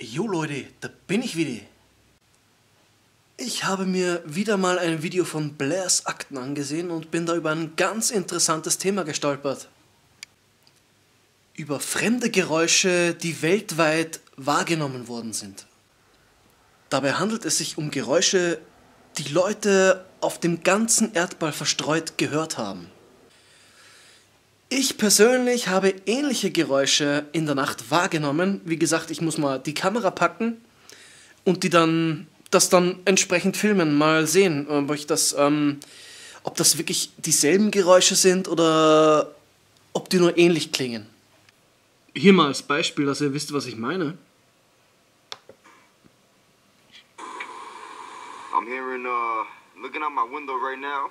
Jo Leute, da bin ich wieder. Ich habe mir wieder mal ein Video von Blairs Akten angesehen und bin da über ein ganz interessantes Thema gestolpert. Über fremde Geräusche, die weltweit wahrgenommen worden sind. Dabei handelt es sich um Geräusche, die Leute auf dem ganzen Erdball verstreut gehört haben. Ich persönlich habe ähnliche Geräusche in der Nacht wahrgenommen. Wie gesagt, ich muss mal die Kamera packen und das dann entsprechend filmen, mal sehen, ob das wirklich dieselben Geräusche sind oder ob die nur ähnlich klingen. Hier mal als Beispiel, dass ihr wisst, was ich meine. I'm hearing, looking out my window right now,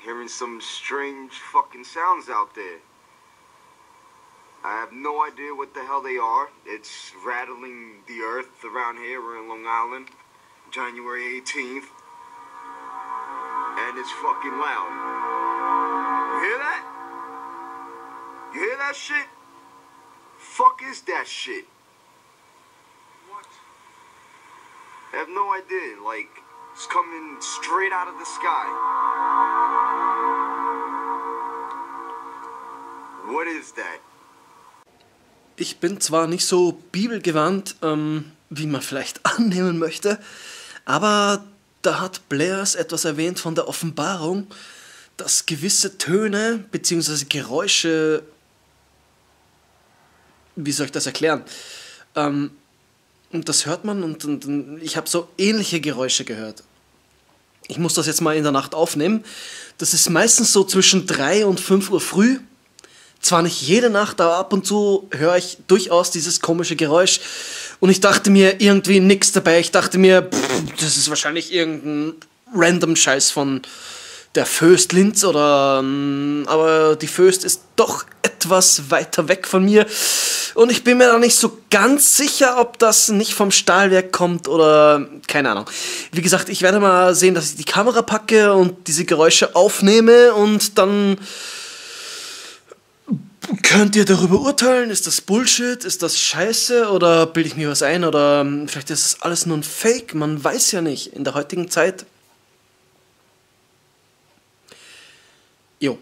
hearing some strange fucking sounds out there. I have no idea what the hell they are. It's rattling the earth around here. We're in Long Island, January 18th. And it's fucking loud. You hear that? You hear that shit? Fuck is that shit? What? I have no idea. Like, it's coming straight out of the sky. What is that? Ich bin zwar nicht so bibelgewandt, wie man vielleicht annehmen möchte, aber da hat Blairs etwas erwähnt von der Offenbarung, dass gewisse Töne bzw. Geräusche, wie soll ich das erklären, und das hört man und ich habe so ähnliche Geräusche gehört. Ich muss das jetzt mal in der Nacht aufnehmen. Das ist meistens so zwischen 3 und 5 Uhr früh. Zwar nicht jede Nacht, aber ab und zu höre ich durchaus dieses komische Geräusch. Und ich dachte mir irgendwie nichts dabei. Ich dachte mir, das ist wahrscheinlich irgendein random Scheiß von der Voest Linz oder... aber die Voest ist doch etwas weiter weg von mir. Und ich bin mir da nicht so ganz sicher, ob das nicht vom Stahlwerk kommt oder... keine Ahnung. Wie gesagt, ich werde mal sehen, dass ich die Kamera packe und diese Geräusche aufnehme und dann... könnt ihr darüber urteilen? Ist das Bullshit? Ist das Scheiße? Oder bilde ich mir was ein? Oder vielleicht ist es alles nur ein Fake? Man weiß ja nicht. In der heutigen Zeit. Jo.